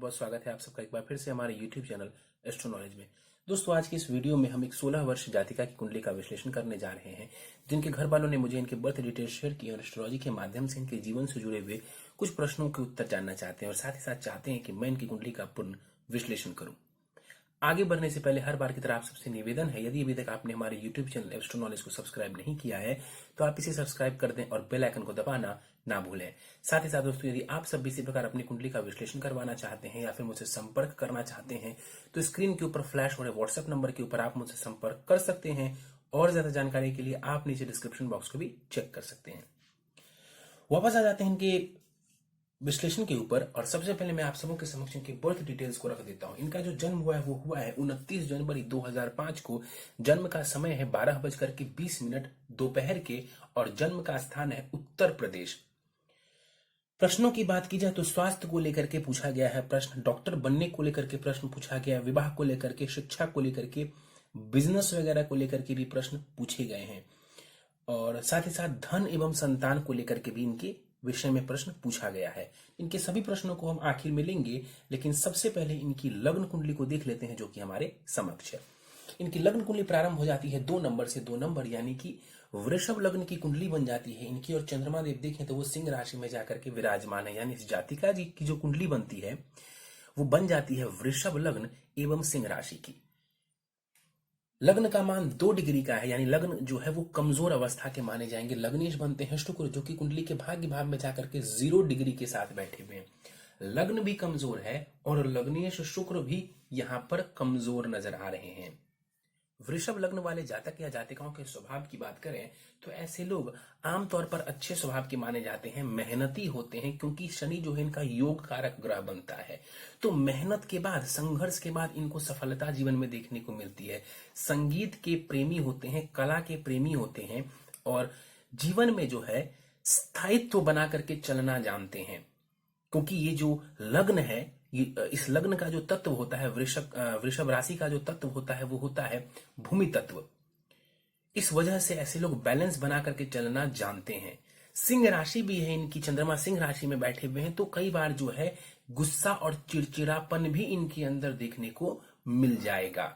बहुत स्वागत है आप सबका एक बार फिर से हमारे YouTube चैनल एस्ट्रो नॉलेज में। दोस्तों, आज की इस वीडियो में हम एक 16 वर्ष जातिका की कुंडली का विश्लेषण करने जा रहे हैं, जिनके घर वालों ने मुझे इनके बर्थ डिटेल्स शेयर किए और एस्ट्रोलॉजी के माध्यम से इनके जीवन से जुड़े हुए कुछ प्रश्नों के उत्तर जानना चाहते हैं और साथ ही साथ चाहते हैं कि मैं इनकी कुंडली का पूर्ण विश्लेषण करूं। आगे बढ़ने से पहले हर बार की तरह आप सबसे निवेदन है, यदि अभी तक आपने हमारे YouTube चैनल एस्ट्रो नॉलेज को सब्सक्राइब नहीं किया है तो आप इसे सब्सक्राइब कर दें और बेल आइकन को दबाना ना भूलें। साथ ही साथ दोस्तों, यदि आप सब भी इसी प्रकार अपनी कुंडली का विश्लेषण करवाना चाहते हैं या फिर मुझसे संपर्क करना चाहते हैं तो स्क्रीन के ऊपर फ्लैश हो रहे व्हाट्सएप नंबर के ऊपर आप मुझसे संपर्क कर सकते हैं और ज्यादा जानकारी के लिए आप नीचे डिस्क्रिप्शन बॉक्स को भी चेक कर सकते हैं। वापस आ जाते हैं इनके विश्लेषण के ऊपर और सबसे पहले मैं आप सबों के समक्ष इनके बर्थ डिटेल्स को रख देता हूं। इनका जो जन्म हुआ है वो हुआ है 29 जनवरी 2005 को। जन्म का समय है 12:20 दोपहर के और जन्म का स्थान है उत्तर प्रदेश। प्रश्नों की बात की जाए तो स्वास्थ्य को लेकर के पूछा गया है प्रश्न, डॉक्टर बनने को लेकर के प्रश्न पूछा गया, विवाह को लेकर के, शिक्षा को लेकर के, बिजनेस वगैरह को लेकर के भी प्रश्न पूछे गए हैं और साथ ही साथ धन एवं संतान को लेकर के भी इनके विषय में प्रश्न पूछा गया है। इनके सभी प्रश्नों को हम आखिर में लेंगे, लेकिन सबसे पहले इनकी लग्न कुंडली को देख लेते हैं जो कि हमारे समक्ष है। इनकी लग्न कुंडली प्रारंभ हो जाती है 2 नंबर से। 2 नंबर यानी कि वृषभ लग्न की कुंडली बन जाती है इनकी और चंद्रमा देव देखें तो वो सिंह राशि में जाकर के विराजमान है, यानी इस जातिका जी की जो कुंडली बनती है वो बन जाती है वृषभ लग्न एवं सिंह राशि की। लग्न का मान 2 डिग्री का है, यानी लग्न जो है वो कमजोर अवस्था के माने जाएंगे। लग्नेश बनते हैं शुक्र, जो कि कुंडली के भाग्य भाव में जाकर के 0 डिग्री के साथ बैठे हुए हैं। लग्न भी कमजोर है और लग्नेश शुक्र भी यहां पर कमजोर नजर आ रहे हैं। वृषभ लग्न वाले जातक या जातिकाओं के स्वभाव की बात करें तो ऐसे लोग आमतौर पर अच्छे स्वभाव के माने जाते हैं, मेहनती होते हैं, क्योंकि शनि जो है इनका योग कारक ग्रह बनता है। तो मेहनत के बाद, संघर्ष के बाद इनको सफलता जीवन में देखने को मिलती है। संगीत के प्रेमी होते हैं, कला के प्रेमी होते हैं और जीवन में जो है स्थायित्व बना करके चलना जानते हैं, क्योंकि ये जो लग्न है, इस लग्न का जो तत्व होता है, वृषभ राशि का जो तत्व होता है वो होता है भूमि तत्व। इस वजह से ऐसे लोग बैलेंस बना करके चलना जानते हैं। सिंह राशि भी है इनकी, चंद्रमा सिंह राशि में बैठे हुए हैं, तो कई बार जो है गुस्सा और चिड़चिड़ापन भी इनके अंदर देखने को मिल जाएगा।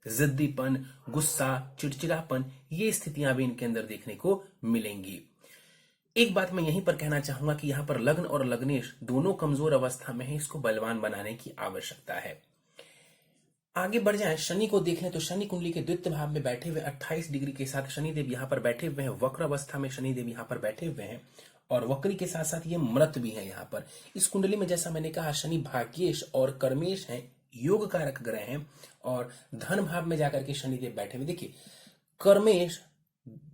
जिद्दीपन, गुस्सा, चिड़चिड़ापन, ये स्थितियां भी इनके अंदर देखने को मिलेंगी। एक बात मैं यहीं पर कहना चाहूंगा कि यहां पर लग्न और लग्नेश दोनों कमजोर अवस्था में है, इसको बलवान बनाने की आवश्यकता है। आगे बढ़ जाएं, शनि को देख लें तो शनि कुंडली के द्वितीय भाव में बैठे हुए 28 डिग्री के साथ शनिदेव यहां पर बैठे हुए हैं। वक्र अवस्था में शनिदेव यहां पर बैठे हुए हैं और वक्री के साथ साथ ये मृत भी है। यहां पर इस कुंडली में जैसा मैंने कहा, शनि भाग्येश और कर्मेश हैं, योग कारक ग्रह हैं और धन भाव में जाकर के शनिदेव बैठे हुए। देखिए, कर्मेश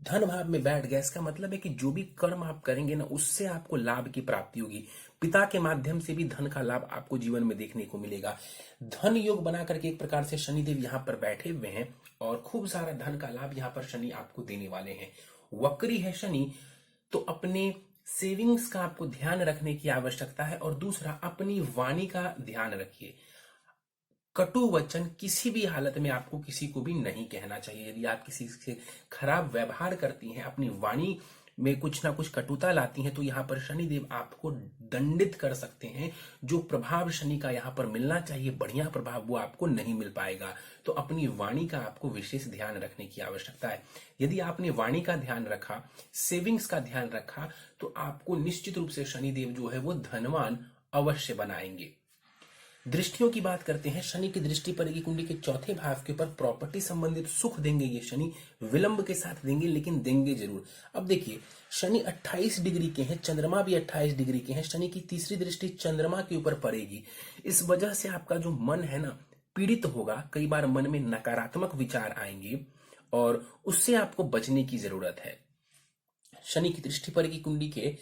धन भाव में बैठ गया, इसका मतलब है कि जो भी कर्म आप करेंगे ना, उससे आपको लाभ की प्राप्ति होगी। पिता के माध्यम से भी धन का लाभ आपको जीवन में देखने को मिलेगा। धन योग बना करके एक प्रकार से शनिदेव यहां पर बैठे हुए हैं और खूब सारा धन का लाभ यहां पर शनि आपको देने वाले हैं। वक्री है शनि, तो अपने सेविंग्स का आपको ध्यान रखने की आवश्यकता है और दूसरा, अपनी वाणी का ध्यान रखिए। कटु वचन किसी भी हालत में आपको किसी को भी नहीं कहना चाहिए। यदि आप किसी से खराब व्यवहार करती हैं, अपनी वाणी में कुछ ना कुछ कटुता लाती हैं, तो यहाँ पर शनिदेव आपको दंडित कर सकते हैं। जो प्रभाव शनि का यहाँ पर मिलना चाहिए, बढ़िया प्रभाव, वो आपको नहीं मिल पाएगा। तो अपनी वाणी का आपको विशेष ध्यान रखने की आवश्यकता है। यदि आपने वाणी का ध्यान रखा, सेविंग्स का ध्यान रखा, तो आपको निश्चित रूप से शनिदेव जो है वो धनवान अवश्य बनाएंगे। दृष्टियों की बात करते हैं, शनि की दृष्टि पड़ेगी कुंडली के चौथे भाव के ऊपर। प्रॉपर्टी संबंधित सुख देंगे ये शनि, विलंब के साथ देंगे लेकिन देंगे जरूर। अब देखिए, शनि 28 डिग्री के हैं, चंद्रमा भी 28 डिग्री के हैं। शनि की तीसरी दृष्टि चंद्रमा के ऊपर पड़ेगी। इस वजह से आपका जो मन है ना, पीड़ित होगा। कई बार मन में नकारात्मक विचार आएंगे और उससे आपको बचने की जरूरत है। शनि की दृष्टि पड़ेगी कुंडली के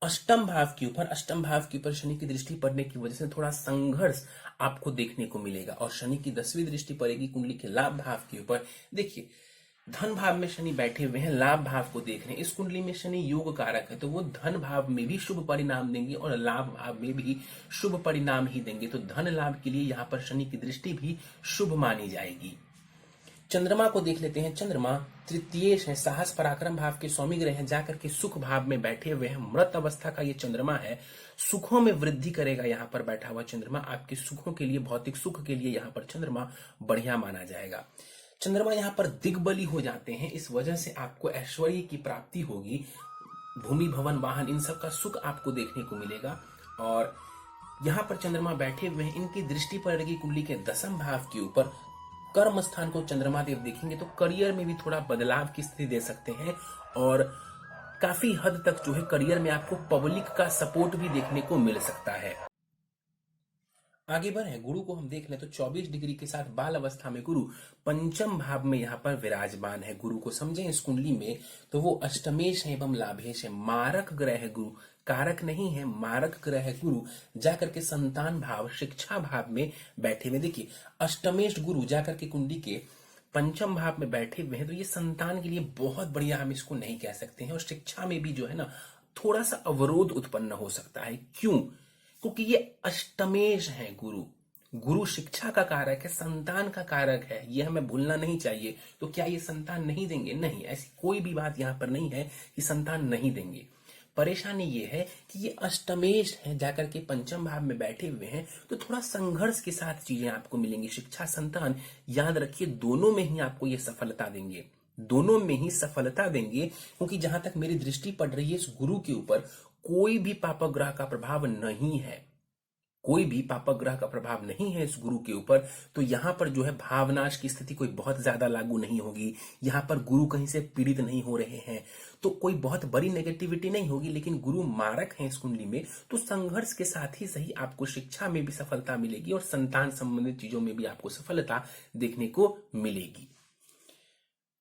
अष्टम भाव के ऊपर। अष्टम भाव के ऊपर शनि की दृष्टि पड़ने की वजह से थोड़ा संघर्ष आपको देखने को मिलेगा और शनि की 10वीं दृष्टि पड़ेगी कुंडली के लाभ भाव के ऊपर। देखिए, धन भाव में शनि बैठे हुए हैं, लाभ भाव को देख रहे हैं। इस कुंडली में शनि योग कारक है, तो वो धन भाव में भी शुभ परिणाम देंगे और लाभ भाव में भी शुभ परिणाम ही देंगे। तो धन लाभ के लिए यहाँ पर शनि की दृष्टि भी शुभ मानी जाएगी। चंद्रमा को देख लेते हैं। चंद्रमा तृतीय है, साहस पराक्रम भाव के स्वामी ग्रह हैं, जाकर के सुख भाव में बैठे हुए हैं। मृत अवस्था का ये चंद्रमा है, सुखों में वृद्धि करेगा। यहाँ पर बैठा हुआ चंद्रमा आपके सुखों के लिए, भौतिक सुख के लिए यहाँ पर चंद्रमा बढ़िया माना जाएगा। चंद्रमा यहाँ पर दिग्बली हो जाते हैं, इस वजह से आपको ऐश्वर्य की प्राप्ति होगी। भूमि भवन वाहन इन सब का सुख आपको देखने को मिलेगा। और यहाँ पर चंद्रमा बैठे हुए हैं, इनकी दृष्टि पड़ेगी कुंडली के 10वें भाव के ऊपर। कर्म स्थान को चंद्रमा देव देखेंगे तो करियर में भी थोड़ा बदलाव की स्थिति दे सकते हैं और काफी हद तक जो है करियर में आपको पब्लिक का सपोर्ट भी देखने को मिल सकता है। आगे बढ़े, गुरु को हम देख लें तो 24 डिग्री के साथ बाल अवस्था में गुरु पंचम भाव में यहाँ पर विराजमान है। गुरु को समझें इस कुंडली में तो वो अष्टमेश है एवं लाभेश है, मारक ग्रह है गुरु, कारक नहीं है, मारक ग्रह है गुरु। जाकर के संतान भाव, शिक्षा भाव में बैठे हुए, देखिए अष्टमेश गुरु जाकर के कुंडली के पंचम भाव में बैठे हुए हैं, तो ये संतान के लिए बहुत बढ़िया हम इसको नहीं कह सकते हैं। और शिक्षा में भी जो है ना थोड़ा सा अवरोध उत्पन्न हो सकता है। क्यों? क्योंकि ये अष्टमेश है गुरु। गुरु शिक्षा का कारक है, संतान का कारक है, यह हमें भूलना नहीं चाहिए। तो क्या ये संतान नहीं देंगे? नहीं, ऐसी कोई भी बात यहाँ पर नहीं है कि संतान नहीं देंगे। परेशानी ये है कि ये अष्टमेश है, जाकर के पंचम भाव में बैठे हुए हैं, तो थोड़ा संघर्ष के साथ चीजें आपको मिलेंगी। शिक्षा, संतान, याद रखिए दोनों में ही आपको ये सफलता देंगे, दोनों में ही सफलता देंगे। क्योंकि जहां तक मेरी दृष्टि पड़ रही है इस गुरु के ऊपर कोई भी पापग्रह का प्रभाव नहीं है, कोई भी पापग्रह का प्रभाव नहीं है इस गुरु के ऊपर। तो यहाँ पर जो है भावनाश की स्थिति कोई बहुत ज्यादा लागू नहीं होगी। यहाँ पर गुरु कहीं से पीड़ित नहीं हो रहे हैं तो कोई बहुत बड़ी नेगेटिविटी नहीं होगी। लेकिन गुरु मारक है इस कुंडली में, तो संघर्ष के साथ ही सही आपको शिक्षा में भी सफलता मिलेगी और संतान संबंधित चीजों में भी आपको सफलता देखने को मिलेगी।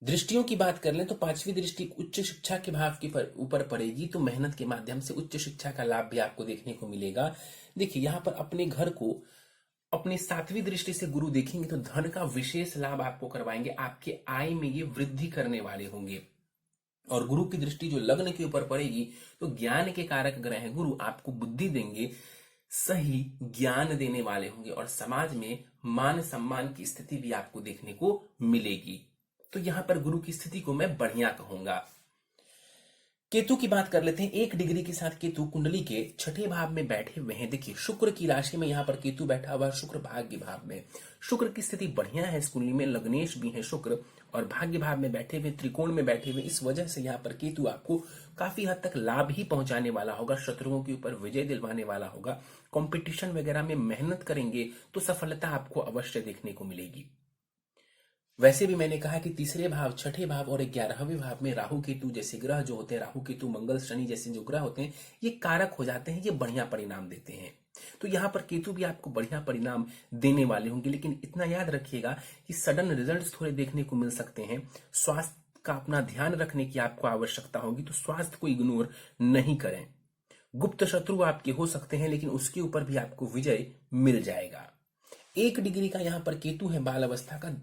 दृष्टियों की बात कर लें तो 5वीं दृष्टि उच्च शिक्षा के भाव के ऊपर पड़ेगी, तो मेहनत के माध्यम से उच्च शिक्षा का लाभ भी आपको देखने को मिलेगा। देखिए यहाँ पर अपने घर को अपनी 7वीं दृष्टि से गुरु देखेंगे तो धन का विशेष लाभ आपको करवाएंगे, आपके आय में ये वृद्धि करने वाले होंगे। और गुरु की दृष्टि जो लग्न के ऊपर पड़ेगी तो ज्ञान के कारक ग्रह हैं गुरु, आपको बुद्धि देंगे, सही ज्ञान देने वाले होंगे और समाज में मान सम्मान की स्थिति भी आपको देखने को मिलेगी। तो यहां पर गुरु की स्थिति को मैं बढ़िया कहूंगा। केतु की बात कर लेते हैं। 1 डिग्री के साथ केतु कुंडली के 6ठे भाव में बैठे हुए हैं। देखिए शुक्र की राशि में यहाँ पर केतु बैठा हुआ है, शुक्र भाग्य भाव में। शुक्र की स्थिति बढ़िया है इस कुंडली में, लग्नेश भी है शुक्र और भाग्य भाव में बैठे हुए, त्रिकोण में बैठे हुए। इस वजह से यहाँ पर केतु आपको काफी हद तक लाभ ही पहुंचाने वाला होगा, शत्रुओं के ऊपर विजय दिलवाने वाला होगा। कॉम्पिटिशन वगैरह में मेहनत करेंगे तो सफलता आपको अवश्य देखने को मिलेगी। वैसे भी मैंने कहा कि तीसरे भाव, 6ठे भाव और 11वें भाव में राहु केतु जैसे ग्रह जो होते हैं, राहु केतु मंगल शनि जैसे जो ग्रह होते हैं, ये कारक हो जाते हैं, ये बढ़िया परिणाम देते हैं। तो यहाँ पर केतु भी आपको बढ़िया परिणाम देने वाले होंगे। लेकिन इतना याद रखिएगा कि सडन रिजल्ट्स थोड़े देखने को मिल सकते हैं। स्वास्थ्य का अपना ध्यान रखने की आपको आवश्यकता होगी, तो स्वास्थ्य को इग्नोर नहीं करें। गुप्त शत्रु आपके हो सकते हैं लेकिन उसके ऊपर भी आपको विजय मिल जाएगा। 1 डिग्री का यहाँ पर केतु है, बाल अवस्था का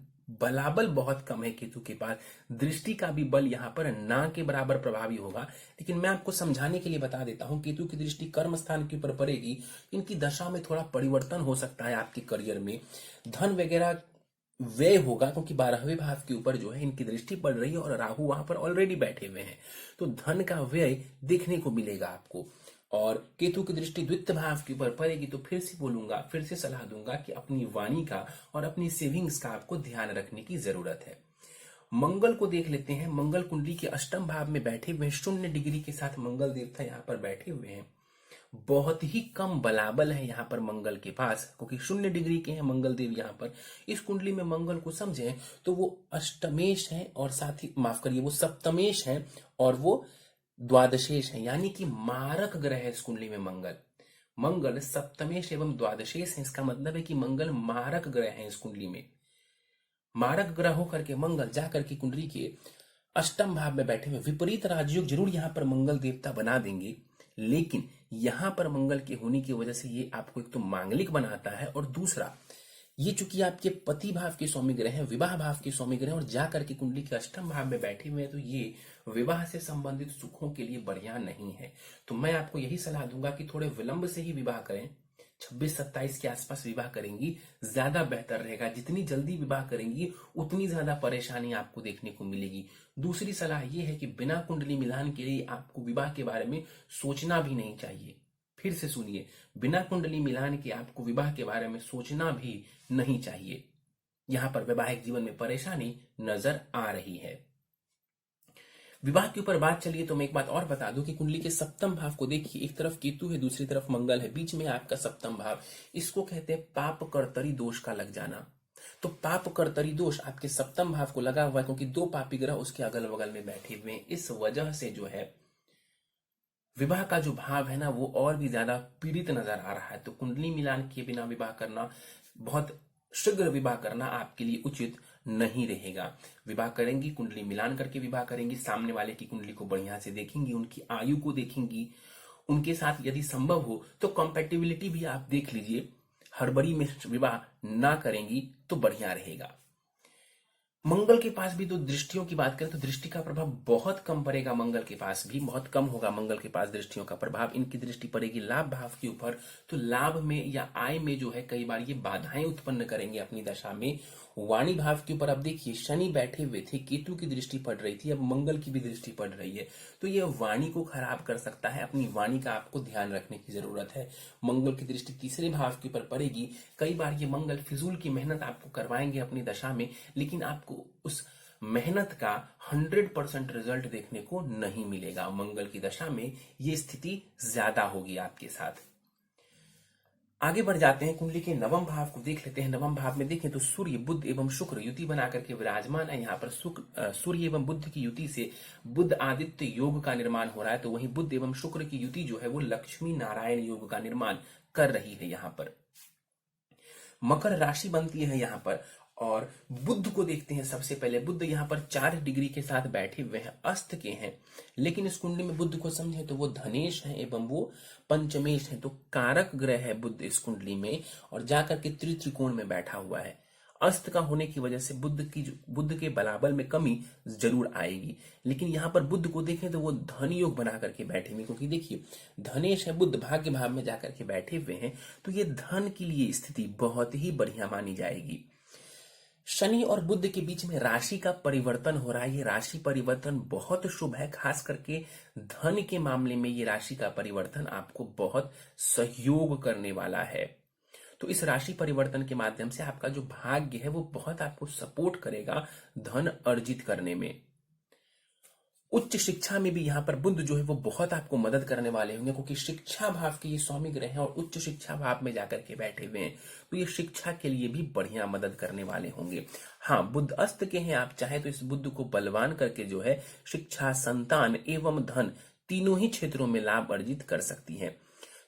बलाबल बहुत कम है केतु के पास, दृष्टि का भी बल यहाँ पर ना के बराबर प्रभावी होगा। लेकिन मैं आपको समझाने के लिए बता देता हूं, केतु की दृष्टि कर्म स्थान के ऊपर पड़ेगी, इनकी दशा में थोड़ा परिवर्तन हो सकता है आपके करियर में, धन वगैरह व्यय होगा क्योंकि 12वें भाव के ऊपर जो है इनकी दृष्टि पड़ रही है और राहु वहां पर ऑलरेडी बैठे हुए हैं, तो धन का व्यय देखने को मिलेगा आपको। और केतु की दृष्टि द्वितीय भाव के ऊपर पड़ेगी तो फिर से बोलूंगा, फिर से सलाह दूंगा कि अपनी वाणी का और अपनी सेविंग्स का आपको ध्यान रखने की जरूरत है। मंगल को देख लेते हैं। मंगल कुंडली के 8वें भाव में बैठे हुए हैं, 0 डिग्री के साथ मंगल देवता यहाँ पर बैठे हुए हैं। बहुत ही कम बलाबल है यहाँ पर मंगल के पास, क्योंकि 0 डिग्री के हैं मंगल देव यहाँ पर। इस कुंडली में मंगल को समझें तो वो अष्टमेश है और साथ ही माफ करिए वो सप्तमेश है और वो द्वादशेश है, यानी कि मारक ग्रह है इस कुंडली में मंगल। मंगल सप्तमेश एवं द्वादशेश है, इसका मतलब है कि मंगल मारक ग्रह है इस कुंडली में। मारक ग्रह होकर के मंगल जाकर की कुंडली के 8वें भाव में बैठे हुए, विपरीत राजयोग जरूर यहाँ पर मंगल देवता बना देंगे, लेकिन यहाँ पर मंगल के होने की वजह से ये आपको एक तो मांगलिक बनाता है और दूसरा ये चूंकि आपके पति भाव के स्वामी ग्रह हैं, विवाह भाव के स्वामी ग्रह और जाकर के कुंडली के 8वें भाव में बैठे हुए हैं, तो ये विवाह से संबंधित सुखों के लिए बढ़िया नहीं है। तो मैं आपको यही सलाह दूंगा कि थोड़े विलंब से ही विवाह करें, 26-27 के आसपास विवाह करेंगी ज्यादा बेहतर रहेगा। जितनी जल्दी विवाह करेंगी उतनी ज्यादा परेशानी आपको देखने को मिलेगी। दूसरी सलाह यह है कि बिना कुंडली मिलान के लिए आपको विवाह के बारे में सोचना भी नहीं चाहिए। फिर से सुनिए, बिना कुंडली मिलान के आपको विवाह के बारे में सोचना भी नहीं चाहिए। यहां पर वैवाहिक जीवन में परेशानी नजर आ रही है। विवाह के ऊपर बात चलिए तो मैं एक बात और बता दूं कि कुंडली के सप्तम भाव को देखिए, एक तरफ केतु है, दूसरी तरफ मंगल है, बीच में आपका सप्तम भाव। इसको कहते हैं पाप कर्तरी दोष का लग जाना। तो पाप कर्तरी दोष आपके सप्तम भाव को लगा हुआ है, क्योंकि दो पापी ग्रह उसके अगल बगल में बैठे हुए हैं। इस वजह से जो है विवाह का जो भाव है ना, वो और भी ज्यादा पीड़ित नजर आ रहा है। तो कुंडली मिलान किए बिना विवाह करना, बहुत शीघ्र विवाह करना आपके लिए उचित नहीं रहेगा। विवाह करेंगी, कुंडली मिलान करके विवाह करेंगी, सामने वाले की कुंडली को बढ़िया से देखेंगी, उनकी आयु को देखेंगी, उनके साथ यदि संभव हो तो कंपैटिबिलिटी भी आप देख लीजिए। हड़बड़ी में विवाह ना करेंगी तो बढ़िया रहेगा। मंगल के पास भी तो दृष्टियों की बात करें तो दृष्टि का प्रभाव बहुत कम पड़ेगा। मंगल के पास भी बहुत कम होगा मंगल के पास दृष्टियों का प्रभाव। इनकी दृष्टि पड़ेगी लाभ भाव के ऊपर, तो लाभ में या आय में जो है कई बार ये बाधाएं उत्पन्न करेंगे अपनी दशा में। वाणी भाव के ऊपर अब देखिए, शनि बैठे हुए थे, केतु की दृष्टि पड़ रही थी, अब मंगल की भी दृष्टि पड़ रही है, तो ये वाणी को खराब कर सकता है। अपनी वाणी का आपको ध्यान रखने की जरूरत है। मंगल की दृष्टि तीसरे भाव के ऊपर पड़ेगी। कई बार ये मंगल फिजूल की मेहनत आपको करवाएंगे अपनी दशा में, लेकिन आपको उस मेहनत का 100% रिजल्ट देखने को नहीं मिलेगा। मंगल की दशा में ये स्थिति ज्यादा होगी आपके साथ। आगे बढ़ जाते हैं, कुंडली के नवम भाव को देख लेते हैं। नवम भाव में देखें तो सूर्य बुध एवं शुक्र युति बना करके विराजमान है। यहाँ पर सूर्य एवं बुध की युति से बुध आदित्य योग का निर्माण हो रहा है, तो वहीं बुध एवं शुक्र की युति जो है वो लक्ष्मी नारायण योग का निर्माण कर रही है। यहाँ पर मकर राशि बनती है यहाँ पर, और बुध को देखते हैं सबसे पहले। बुध यहाँ पर 4 डिग्री के साथ बैठे हुए हैं, अस्त के हैं, लेकिन इस कुंडली में बुध को समझे तो वो धनेश है एवं वो पंचमेश है, तो कारक ग्रह है बुध इस कुंडली में, और जाकर के त्रिकोण में बैठा हुआ है। अस्त का होने की वजह से बुध के बलाबल में कमी जरूर आएगी। लेकिन यहाँ पर बुध को देखें तो वो धन योग बना करके बैठे हुए, क्योंकि देखिए धनेश है, बुध भाग्य भाव में जाकर के बैठे हुए हैं, तो ये धन के लिए स्थिति बहुत ही बढ़िया मानी जाएगी। शनि और बुध के बीच में राशि का परिवर्तन हो रहा है। ये राशि परिवर्तन बहुत शुभ है, खास करके धन के मामले में ये राशि का परिवर्तन आपको बहुत सहयोग करने वाला है। तो इस राशि परिवर्तन के माध्यम से आपका जो भाग्य है वो बहुत आपको सपोर्ट करेगा धन अर्जित करने में। उच्च शिक्षा में भी यहाँ पर बुध जो है वो बहुत आपको मदद करने वाले होंगे, क्योंकि शिक्षा भाव के ये स्वामी ग्रह हैं और उच्च शिक्षा भाव में जाकर के बैठे हुए हैं, तो ये शिक्षा के लिए भी बढ़िया मदद करने वाले होंगे। हाँ, बुध अस्त के हैं, आप चाहे तो इस बुध को बलवान करके जो है शिक्षा, संतान एवं धन तीनों ही क्षेत्रों में लाभ अर्जित कर सकती है।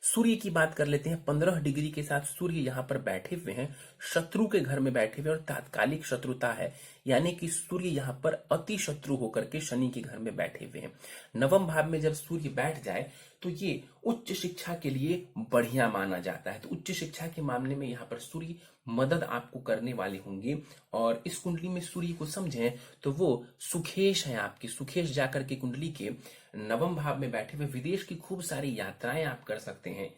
सूर्य की बात कर लेते हैं। 15 डिग्री के साथ सूर्य यहाँ पर बैठे हुए हैं, शत्रु के घर में बैठे हुए और तात्कालिक शत्रुता है, यानी कि सूर्य यहाँ पर अति शत्रु होकर के शनि के घर में बैठे हुए हैं। नवम भाव में जब सूर्य बैठ जाए तो ये उच्च शिक्षा के लिए बढ़िया माना जाता है। तो उच्च शिक्षा के मामले में यहाँ पर सूर्य मदद आपको करने वाले होंगे। और इस कुंडली में सूर्य को समझें तो वो सुखेश है आपके। सुखेश जाकर के कुंडली के नवम भाव में बैठे हुए विदेश की खूब सारी यात्राएं आप कर सकते हैं,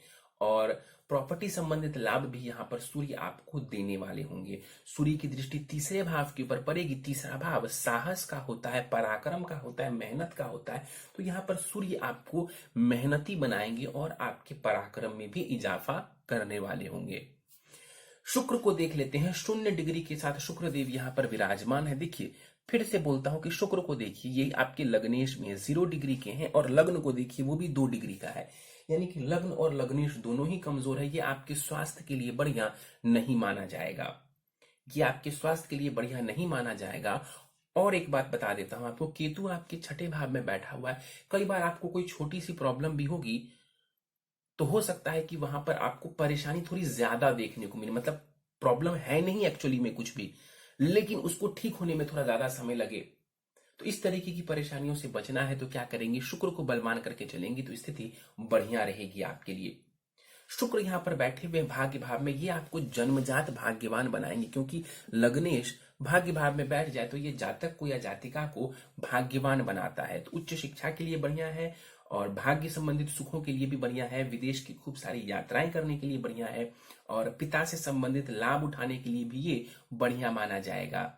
और प्रॉपर्टी संबंधित लाभ भी यहाँ पर सूर्य आपको देने वाले होंगे। सूर्य की दृष्टि तीसरे भाव के ऊपर पड़ेगी। तीसरा भाव साहस का होता है, पराक्रम का होता है, मेहनत का होता है, तो यहाँ पर सूर्य आपको मेहनती बनाएंगे और आपके पराक्रम में भी इजाफा करने वाले होंगे। शुक्र को देख लेते हैं। 0 डिग्री के साथ शुक्र देव यहाँ पर विराजमान है। देखिए, फिर से बोलता हूं कि शुक्र को देखिए, ये आपके लग्नेश में 0 डिग्री के हैं, और लग्न को देखिए वो भी 2 डिग्री का है, यानी कि लग्न और लग्नेश दोनों ही कमजोर है। ये आपके स्वास्थ्य के लिए बढ़िया नहीं माना जाएगा, ये आपके स्वास्थ्य के लिए बढ़िया नहीं माना जाएगा। और एक बात बता देता हूं आपको, केतु आपके 6ठे भाव में बैठा हुआ है। कई बार आपको कोई छोटी सी प्रॉब्लम भी होगी तो हो सकता है कि वहां पर आपको परेशानी थोड़ी ज्यादा देखने को मिले। मतलब प्रॉब्लम है नहीं एक्चुअली में कुछ भी, लेकिन उसको ठीक होने में थोड़ा ज्यादा समय लगे। तो इस तरीके की परेशानियों से बचना है तो क्या करेंगे, शुक्र को बलवान करके चलेंगे तो स्थिति बढ़िया रहेगी आपके लिए। शुक्र यहाँ पर बैठे हुए भाग्य भाव में, ये आपको जन्मजात भाग्यवान बनाएंगे, क्योंकि लग्नेश भाग्य भाव में बैठ जाए तो ये जातक को या जातिका को भाग्यवान बनाता है। तो उच्च शिक्षा के लिए बढ़िया है, और भाग्य संबंधित सुखों के लिए भी बढ़िया है, विदेश की खूब सारी यात्राएं करने के लिए बढ़िया है, और पिता से संबंधित लाभ उठाने के लिए भी ये बढ़िया माना जाएगा।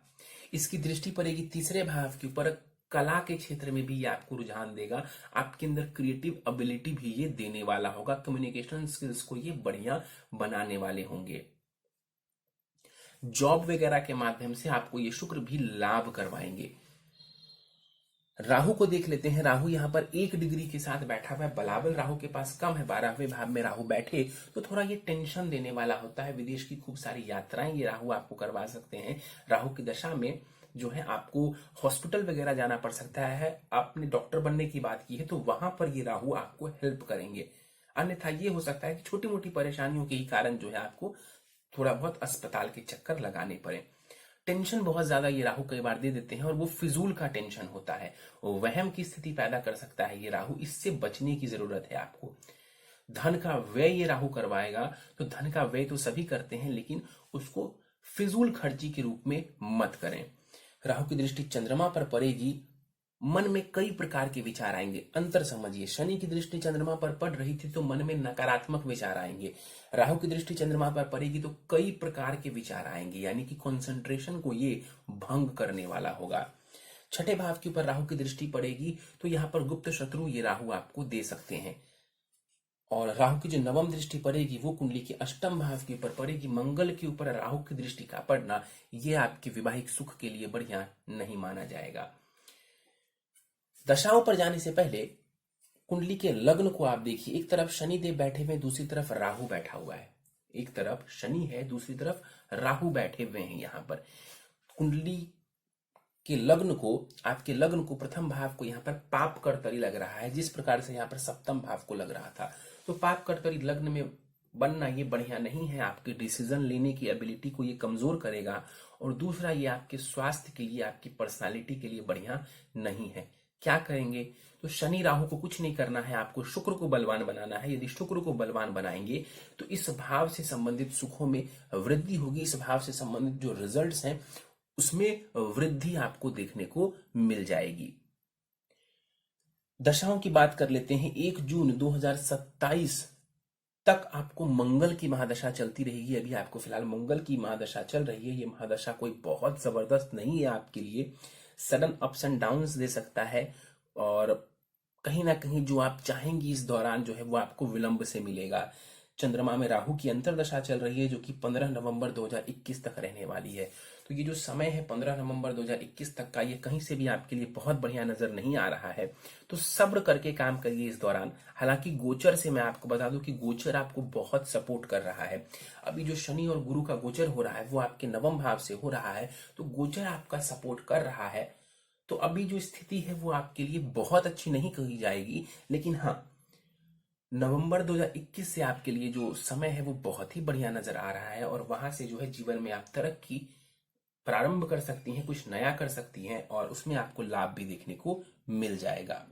इसकी दृष्टि पड़ेगी तीसरे भाव के ऊपर, कला के क्षेत्र में भी ये आपको रुझान देगा, आपके अंदर क्रिएटिव एबिलिटी भी ये देने वाला होगा, कम्युनिकेशन स्किल्स को ये बढ़िया बनाने वाले होंगे। जॉब वगैरह के माध्यम से आपको ये शुक्र भी लाभ करवाएंगे। राहु को देख लेते हैं। राहु यहां पर 1 डिग्री के साथ बैठा हुआ है, बलाबल राहु के पास कम है, 12वें भाव में राहु बैठे तो थोड़ा ये टेंशन देने वाला होता है। विदेश की खूब सारी यात्राएं ये राहु आपको करवा सकते हैं। राहु की दशा में जो है आपको हॉस्पिटल वगैरह जाना पड़ सकता है। आपने डॉक्टर बनने की बात की है तो वहां पर ये राहु आपको हेल्प करेंगे। अन्यथा ये हो सकता है कि छोटी मोटी परेशानियों के ही कारण जो है आपको थोड़ा बहुत अस्पताल के चक्कर लगाने पड़े। टेंशन बहुत ज्यादा ये राहु कई बार दे देते हैं और वो फिजूल का टेंशन होता है, वहम की स्थिति पैदा कर सकता है ये राहु, इससे बचने की जरूरत है आपको। धन का व्यय ये राहु करवाएगा, तो धन का व्यय तो सभी करते हैं लेकिन उसको फिजूल खर्ची के रूप में मत करें। राहु की दृष्टि चंद्रमा पर पड़ेगी, मन में कई प्रकार के विचार आएंगे। अंतर समझिए, शनि की दृष्टि चंद्रमा पर पड़ रही थी तो मन में नकारात्मक विचार आएंगे, राहु की दृष्टि चंद्रमा पर पड़ेगी तो कई प्रकार के विचार आएंगे, यानी कि कंसंट्रेशन को ये भंग करने वाला होगा। छठे भाव के ऊपर राहु की दृष्टि पड़ेगी तो यहां पर गुप्त शत्रु ये राहु आपको दे सकते हैं। और राहु की जो नवम दृष्टि पड़ेगी वो कुंडली के अष्टम भाव के ऊपर पड़ेगी। मंगल के ऊपर राहु की दृष्टि का पड़ना ये आपके वैवाहिक सुख के लिए बढ़िया नहीं माना जाएगा। दशाओं पर जाने से पहले कुंडली के लग्न को आप देखिए, एक तरफ शनिदेव बैठे हुए, दूसरी तरफ राहु बैठा हुआ है। एक तरफ शनि है, दूसरी तरफ राहु बैठे हुए हैं। यहां पर कुंडली के लग्न को, आपके लग्न को, प्रथम भाव को यहां पर पाप कर्तरी लग रहा है, जिस प्रकार से यहां पर सप्तम भाव को लग रहा था। तो पाप कर्तरी लग्न में बनना ये बढ़िया नहीं है, आपके डिसीजन लेने की एबिलिटी को ये कमजोर करेगा। और दूसरा, ये आपके स्वास्थ्य के लिए, आपकी पर्सनालिटी के लिए बढ़िया नहीं है। क्या करेंगे? तो शनि राहु को कुछ नहीं करना है, आपको शुक्र को बलवान बनाना है। यदि शुक्र को बलवान बनाएंगे तो इस भाव से संबंधित सुखों में वृद्धि होगी, इस भाव से संबंधित जो रिजल्ट्स हैं उसमें वृद्धि आपको देखने को मिल जाएगी। दशाओं की बात कर लेते हैं। 1 जून 2027 तक आपको मंगल की महादशा चलती रहेगी। अभी आपको फिलहाल मंगल की महादशा चल रही है। ये महादशा कोई बहुत जबरदस्त नहीं है आपके लिए, सडन अप्स एंड डाउन्स दे सकता है, और कहीं ना कहीं जो आप चाहेंगी इस दौरान जो है वो आपको विलंब से मिलेगा। चंद्रमा में राहु की अंतरदशा चल रही है जो कि 15 नवंबर 2021 तक रहने वाली है। तो ये जो समय है 15 नवंबर 2021 तक का, ये कहीं से भी आपके लिए बहुत बढ़िया नजर नहीं आ रहा है। तो सब्र करके काम करिए इस दौरान। हालांकि गोचर से मैं आपको बता दूं कि गोचर आपको बहुत सपोर्ट कर रहा है। अभी जो शनि और गुरु का गोचर हो रहा है वो आपके नवम भाव से हो रहा है, तो गोचर आपका सपोर्ट कर रहा है। तो अभी जो स्थिति है वो आपके लिए बहुत अच्छी नहीं कही जाएगी, लेकिन हाँ, नवंबर 2021 से आपके लिए जो समय है वो बहुत ही बढ़िया नजर आ रहा है, और वहां से जो है जीवन में आप तरक्की प्रारंभ कर सकती हैं, कुछ नया कर सकती हैं, और उसमें आपको लाभ भी देखने को मिल जाएगा।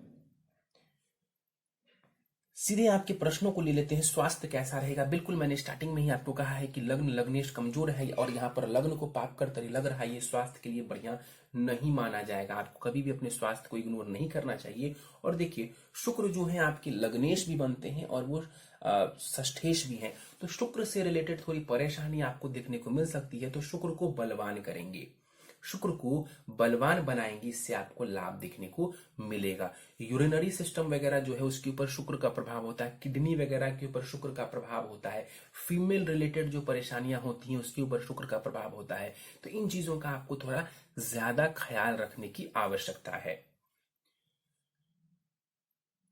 सीधे आपके प्रश्नों को ले लेते हैं। स्वास्थ्य कैसा रहेगा? बिल्कुल, मैंने स्टार्टिंग में ही आपको कहा है कि लग्न लग्नेश कमजोर है, और यहाँ पर लग्न को पाप कर्तरी लग रहा है, ये स्वास्थ्य के लिए बढ़िया नहीं माना जाएगा। आपको कभी भी अपने स्वास्थ्य को इग्नोर नहीं करना चाहिए। और देखिए, शुक्र जो है आपके लग्नेश भी बनते हैं और वो षष्ठेश भी हैं, तो शुक्र से रिलेटेड थोड़ी परेशानी आपको देखने को मिल सकती है। तो शुक्र को बलवान करेंगे, शुक्र को बलवान बनाएंगे, इससे आपको लाभ देखने को मिलेगा। यूरिनरी सिस्टम वगैरह जो है उसके ऊपर शुक्र का प्रभाव होता है, किडनी वगैरह के ऊपर शुक्र का प्रभाव होता है, फीमेल रिलेटेड जो परेशानियां होती हैं उसके ऊपर शुक्र का प्रभाव होता है। तो इन चीजों का आपको थोड़ा ज्यादा ख्याल रखने की आवश्यकता है।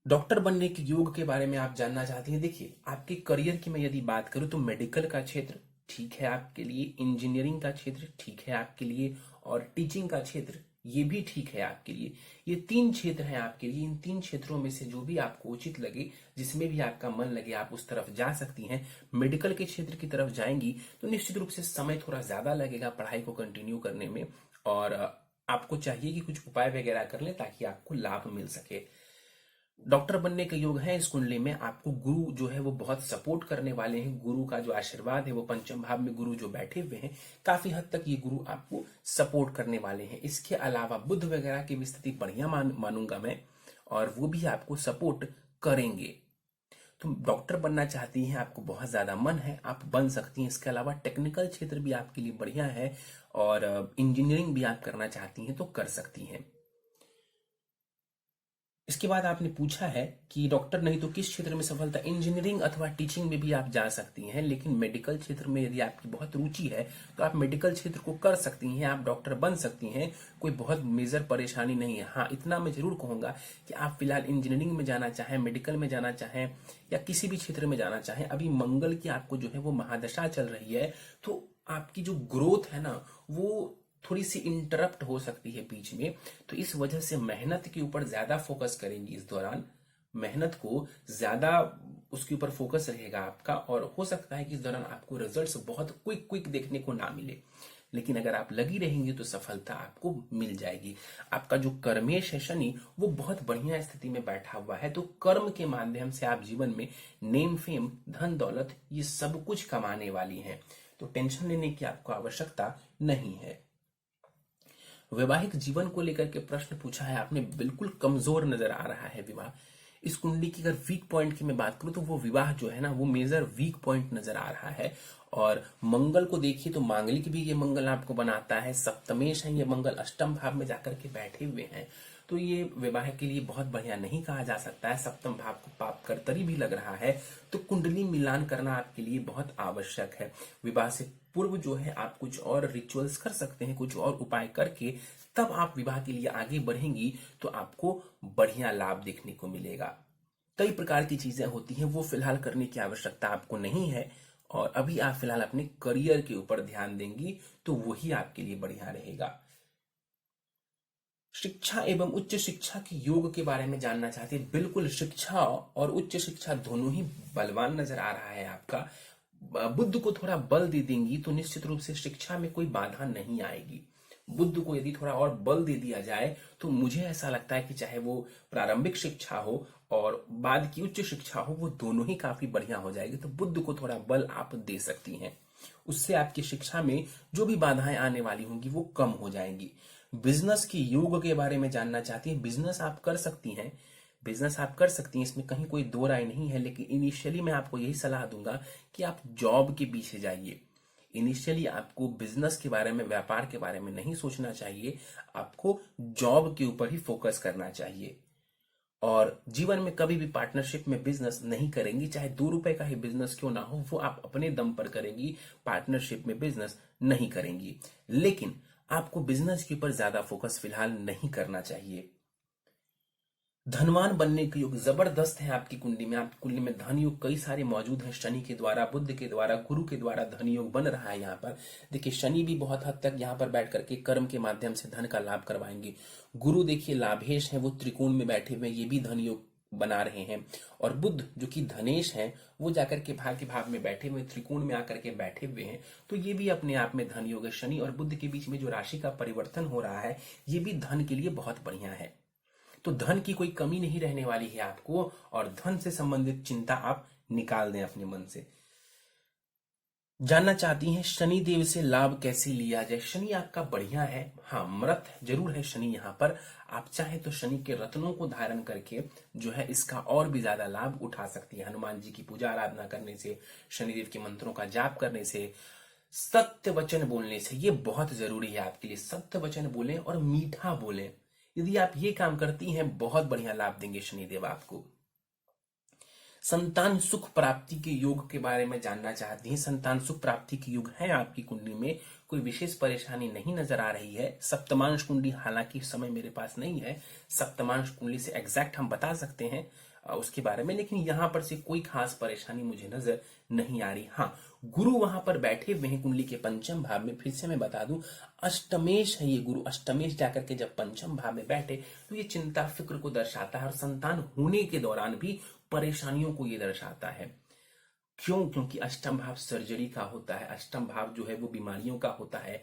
डॉक्टर बनने के योग के बारे में आप जानना चाहती हैं। देखिए, आपके करियर की मैं यदि बात करूं तो मेडिकल का क्षेत्र ठीक है आपके लिए, इंजीनियरिंग का क्षेत्र ठीक है आपके लिए, और टीचिंग का क्षेत्र ये भी ठीक है आपके लिए। ये 3 क्षेत्र हैं आपके लिए। इन 3 क्षेत्रों में से जो भी आपको उचित लगे, जिसमें भी आपका मन लगे, आप उस तरफ जा सकती हैं। मेडिकल के क्षेत्र की तरफ जाएंगी तो निश्चित रूप से समय थोड़ा ज्यादा लगेगा पढ़ाई को कंटिन्यू करने में, और आपको चाहिए कि कुछ उपाय वगैरह कर लें ताकि आपको लाभ मिल सके। डॉक्टर बनने के योग है इस कुंडली में। आपको गुरु जो है वो बहुत सपोर्ट करने वाले हैं। गुरु का जो आशीर्वाद है वो पंचम भाव में गुरु जो बैठे हुए हैं, काफी हद तक ये गुरु आपको सपोर्ट करने वाले हैं। इसके अलावा बुध वगैरह की भी स्थिति बढ़िया मानूंगा मैं, और वो भी आपको सपोर्ट करेंगे। तो डॉक्टर बनना चाहती हैं, आपको बहुत ज़्यादा मन है, आप बन सकती हैं। इसके अलावा टेक्निकल क्षेत्र भी आपके लिए बढ़िया है और इंजीनियरिंग भी आप करना चाहती हैं तो कर सकती हैं। इसके बाद आपने पूछा है कि डॉक्टर नहीं तो किस क्षेत्र में सफलता, इंजीनियरिंग अथवा टीचिंग में भी आप जा सकती हैं, लेकिन मेडिकल क्षेत्र में यदि आपकी बहुत रुचि है तो आप मेडिकल क्षेत्र को कर सकती हैं, आप डॉक्टर बन सकती हैं, कोई बहुत मेजर परेशानी नहीं है। हाँ, इतना मैं जरूर कहूंगा कि आप फिलहाल इंजीनियरिंग में जाना चाहें, मेडिकल में जाना चाहें या किसी भी क्षेत्र में जाना चाहें, अभी मंगल की आपको जो है वो महादशा चल रही है, तो आपकी जो ग्रोथ है ना वो थोड़ी सी इंटरप्ट हो सकती है बीच में। तो इस वजह से मेहनत के ऊपर ज्यादा फोकस करेंगी इस दौरान, मेहनत को ज्यादा उसके ऊपर फोकस रहेगा आपका, और हो सकता है कि इस दौरान आपको रिजल्ट्स बहुत क्विक क्विक देखने को ना मिले, लेकिन अगर आप लगी रहेंगी तो सफलता आपको मिल जाएगी। आपका जो कर्मेश है शनि वो बहुत बढ़िया स्थिति में बैठा हुआ है, तो कर्म के माध्यम से आप जीवन में नेम फेम धन दौलत ये सब कुछ कमाने वाली हैं, तो टेंशन लेने की आपको आवश्यकता नहीं है। वैवाहिक जीवन को लेकर के प्रश्न पूछा है आपने, बिल्कुल कमजोर नजर आ रहा है विवाह। इस कुंडली की अगर वीक पॉइंट की मैं बात करूं तो वो विवाह जो है ना वो मेजर वीक पॉइंट नजर आ रहा है। और मंगल को देखिए तो मांगलिक भी ये मंगल आपको बनाता है, सप्तमेश है ये मंगल, अष्टम भाव में जाकर के बैठे हुए हैं, तो ये विवाह के लिए बहुत बढ़िया नहीं कहा जा सकता है। सप्तम भाव को पाप कर्तरी भी लग रहा है, तो कुंडली मिलान करना आपके लिए बहुत आवश्यक है। विवाह से पूर्व जो है आप कुछ और रिचुअल्स कर सकते हैं, कुछ और उपाय करके तब आप विवाह के लिए आगे बढ़ेंगी तो आपको बढ़िया लाभ देखने को मिलेगा। कई प्रकार की चीजें होती हैं, वो फिलहाल करने की आवश्यकता आपको नहीं है, और अभी आप फिलहाल अपने करियर के ऊपर ध्यान देंगी तो वही आपके लिए बढ़िया रहेगा। शिक्षा एवं उच्च शिक्षा के योग के बारे में जानना चाहते हैं, बिल्कुल शिक्षा और उच्च शिक्षा दोनों ही बलवान नजर आ रहा है आपका। बुद्ध को थोड़ा बल दे देंगी तो निश्चित रूप से शिक्षा में कोई बाधा नहीं आएगी। बुद्ध को यदि थोड़ा और बल दे दिया जाए तो मुझे ऐसा लगता है कि चाहे वो प्रारंभिक शिक्षा हो और बाद की उच्च शिक्षा हो, वो दोनों ही काफी बढ़िया हो जाएगी। तो बुद्ध को थोड़ा बल आप दे सकती हैं, उससे आपकी शिक्षा में जो भी बाधाएं आने वाली होंगी वो कम हो जाएंगी। बिजनेस की योग के बारे में जानना चाहती हैं, बिजनेस आप कर सकती हैं, बिजनेस आप कर सकती हैं, इसमें कहीं कोई दो राय नहीं है, लेकिन इनिशियली मैं आपको यही सलाह दूंगा कि आप जॉब के पीछे जाइए। इनिशियली आपको बिजनेस के बारे में, व्यापार के बारे में नहीं सोचना चाहिए, आपको जॉब के ऊपर ही फोकस करना चाहिए। और जीवन में कभी भी पार्टनरशिप में बिजनेस नहीं करेंगी, चाहे 2 रुपए का ही बिजनेस क्यों ना हो, वो आप अपने दम पर करेंगी, पार्टनरशिप में बिजनेस नहीं करेंगी। लेकिन आपको बिजनेस के ऊपर ज्यादा फोकस फिलहाल नहीं करना चाहिए। धनवान बनने के योग जबरदस्त है आपकी कुंडली में, आपकी कुंडली में धन योग कई सारे मौजूद हैं, शनि के द्वारा, बुध के द्वारा, गुरु के द्वारा धन योग बन रहा है। यहाँ पर देखिए शनि भी बहुत हद तक यहाँ पर बैठ करके कर्म के माध्यम से धन का लाभ करवाएंगे। गुरु देखिए लाभेश है, वो त्रिकोण में बैठे हुए, ये भी धन योग बना रहे हैं। और बुध जो कि धनेश है वो जाकर के भाग्य भाव में बैठे हुए, त्रिकोण में आकर के बैठे हुए हैं, तो ये भी अपने आप में धन योग है। शनि और बुध के बीच में जो राशि का परिवर्तन हो रहा है ये भी धन के लिए बहुत बढ़िया है। तो धन की कोई कमी नहीं रहने वाली है आपको, और धन से संबंधित चिंता आप निकाल दें अपने मन से। जानना चाहती हैं शनि देव से लाभ कैसे लिया जाए, शनि आपका बढ़िया है, हाँ मृत जरूर है शनि यहाँ पर, आप चाहे तो शनि के रत्नों को धारण करके जो है इसका और भी ज्यादा लाभ उठा सकती है। हनुमान जी की पूजा आराधना करने से, शनिदेव के मंत्रों का जाप करने से, सत्य वचन बोलने से, ये बहुत जरूरी है आपके लिए। सत्य वचन बोलें और मीठा बोलें, यदि आप ये काम करती हैं बहुत बढ़िया लाभ देंगे शनिदेव आपको। संतान सुख प्राप्ति के योग के बारे में जानना चाहती हैं, संतान सुख प्राप्ति के योग है आपकी कुंडली में, कोई विशेष परेशानी नहीं नजर आ रही है। सप्तमांश कुंडली हालांकि इस समय मेरे पास नहीं है, सप्तमांश कुंडली से एग्जैक्ट हम बता सकते हैं उसके बारे में, लेकिन यहां पर से कोई खास परेशानी मुझे नजर नहीं आ रही। हाँ, गुरु वहां पर बैठे हुए हैं कुंडली के पंचम भाव में, फिर से मैं बता दूं अष्टमेश है ये गुरु, अष्टमेश जाकर के जब पंचम भाव में बैठे तो ये चिंता फिक्र को दर्शाता है, और संतान होने के दौरान भी परेशानियों को ये दर्शाता है। क्यों? क्योंकि अष्टम भाव सर्जरी का होता है, अष्टम भाव जो है वो बीमारियों का होता है,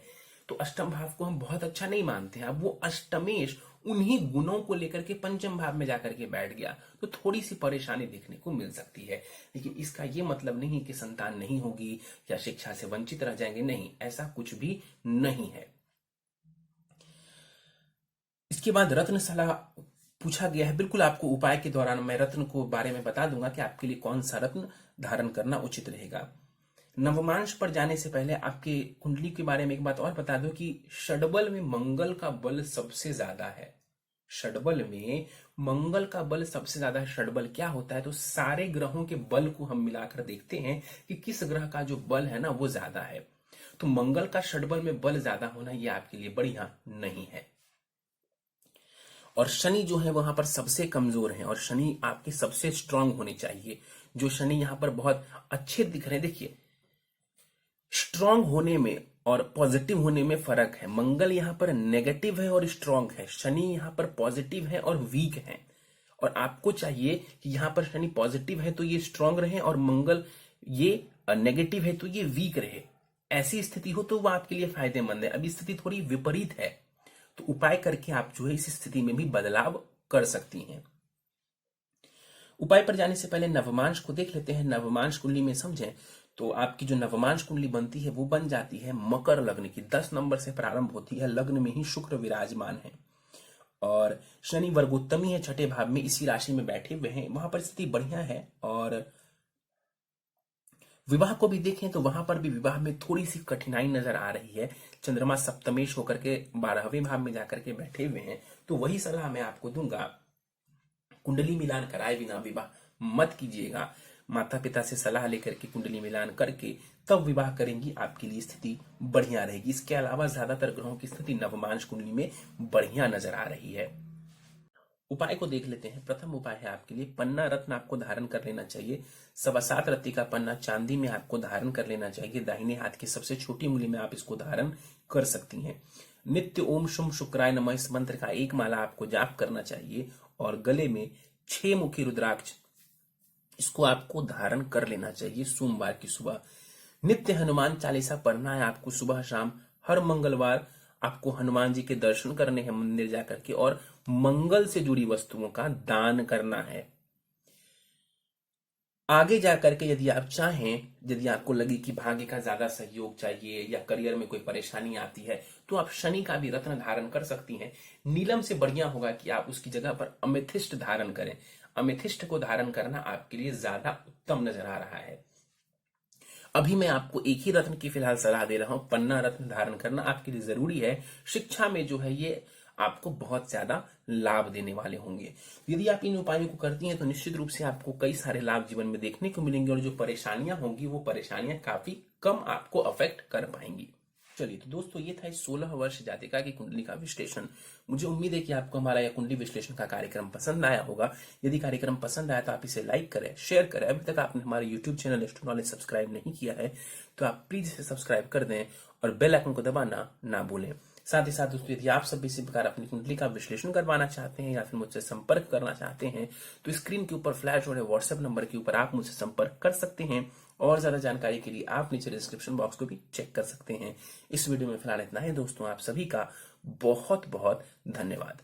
तो अष्टम भाव को हम बहुत अच्छा नहीं मानते हैं। अब वो अष्टमेश उन्हीं गुणों को लेकर के पंचम भाव में जाकर के बैठ गया तो थोड़ी सी परेशानी देखने को मिल सकती है, लेकिन इसका ये मतलब नहीं कि संतान नहीं होगी या शिक्षा से वंचित रह जाएंगे, नहीं, ऐसा कुछ भी नहीं है। इसके बाद रत्न सलाह पूछा गया है। बिल्कुल आपको उपाय के दौरान मैं रत्न को बारे में बता दूंगा कि आपके लिए कौन सा रत्न धारण करना उचित रहेगा। नवमांश पर जाने से पहले आपके कुंडली के बारे में एक बात और बता दूं कि षडबल में मंगल का बल सबसे ज्यादा है। षडबल में मंगल का बल सबसे ज्यादा है। षडबल क्या होता है, तो सारे ग्रहों के बल को हम मिलाकर देखते हैं कि किस ग्रह का जो बल है ना वो ज्यादा है। तो मंगल का षडबल में बल ज्यादा होना ये आपके लिए बढ़िया नहीं है। और शनि जो है वहां पर सबसे कमजोर है और शनि आपके सबसे स्ट्रांग होने चाहिए। जो शनि यहां पर बहुत अच्छे दिख रहे हैं, देखिए स्ट्रांग होने में और पॉजिटिव होने में फर्क है। मंगल यहां पर नेगेटिव है और स्ट्रांग है, शनि यहां पर पॉजिटिव है और वीक है। और आपको चाहिए कि यहां पर शनि पॉजिटिव है तो ये स्ट्रांग रहे और मंगल ये नेगेटिव है तो ये वीक रहे। ऐसी स्थिति हो तो वह आपके लिए फायदेमंद है। अभी स्थिति थोड़ी विपरीत है तो उपाय करके आप जो है इस स्थिति में भी बदलाव कर सकती हैं। उपाय पर जाने से पहले नवमांश को देख लेते हैं। नवमांश कुंडली में समझें तो आपकी जो नवमांश कुंडली बनती है वो बन जाती है मकर लग्न की। 10 नंबर से प्रारंभ होती है, लग्न में ही शुक्र विराजमान है और शनि वर्गोत्तमी है, छठे भाव में इसी राशि में बैठे हुए हैं। वहां पर स्थिति बढ़िया है। और विवाह को भी देखें तो वहां पर भी विवाह में थोड़ी सी कठिनाई नजर आ रही है। चंद्रमा सप्तमेश होकर के 12वें भाव में जाकर के बैठे हुए हैं। तो वही सलाह मैं आपको दूंगा, कुंडली मिलान कराए बिना विवाह मत कीजिएगा। माता पिता से सलाह लेकर के कुंडली मिलान करके तब विवाह करेंगी, आपके लिए स्थिति बढ़िया रहेगी। इसके अलावा ज्यादातर ग्रहों की स्थिति नवमांश कुंडली में बढ़िया नजर आ रही है। उपाय को देख लेते हैं। प्रथम उपाय है आपके लिए पन्ना रत्न आपको धारण कर लेना चाहिए। 7.25 रत्ती का पन्ना चांदी में आपको धारण कर लेना चाहिए। दाहिने हाथ की सबसे छोटी उंगली में आप इसको धारण कर सकती हैं। नित्य ओम शुम शुक्राय नमः इस मंत्र का एक माला आपको जाप करना चाहिए और गले में 6 मुखी रुद्राक्ष इसको आपको धारण कर लेना चाहिए सोमवार की सुबह। नित्य हनुमान चालीसा पढ़ना है आपको सुबह शाम। हर मंगलवार आपको हनुमान जी के दर्शन करने हैं मंदिर जाकर के और मंगल से जुड़ी वस्तुओं का दान करना है। आगे जाकर के यदि आप चाहें, यदि आपको लगे कि भाग्य का ज्यादा सहयोग चाहिए या करियर में कोई परेशानी आती है तो आप शनि का भी रत्न धारण कर सकती हैं। नीलम से बढ़िया होगा कि आप उसकी जगह पर अमेथिस्ट धारण करें। अमेथिस्ट को धारण करना आपके लिए ज्यादा उत्तम नजर आ रहा है। अभी मैं आपको एक ही रत्न की फिलहाल सलाह दे रहा हूं, पन्ना रत्न धारण करना आपके लिए जरूरी है। शिक्षा में जो है ये आपको बहुत ज्यादा लाभ देने वाले होंगे। यदि आप इन उपायों को करती हैं तो निश्चित रूप से आपको कई सारे लाभ जीवन में देखने को मिलेंगे और जो परेशानियां होंगी वो परेशानियां काफी कम आपको अफेक्ट कर पाएंगी। चलिए तो दोस्तों ये था इस 16 वर्ष जातिका की कुंडली का विश्लेषण। मुझे उम्मीद है कि आपको हमारा यह कुंडली विश्लेषण का कार्यक्रम पसंद आया होगा। यदि कार्यक्रम पसंद आया तो आप इसे लाइक करें, शेयर करें। अभी तक आपने हमारे YouTube channel astro knowledge subscribe नहीं किया है तो आप प्लीज इसे सब्सक्राइब कर दें और बेल आइकन को दबाना ना भूलें। साथ ही साथ दोस्तों यदि आप सब इसी प्रकार अपनी कुंडली का विश्लेषण करवाना चाहते हैं या फिर मुझसे संपर्क करना चाहते हैं तो स्क्रीन के ऊपर फ्लैश हो रहे व्हाट्सएप नंबर के ऊपर आप मुझसे संपर्क कर सकते हैं। और ज्यादा जानकारी के लिए आप नीचे डिस्क्रिप्शन बॉक्स को भी चेक कर सकते हैं। इस वीडियो में फिलहाल इतना ही दोस्तों, आप सभी का बहुत बहुत धन्यवाद।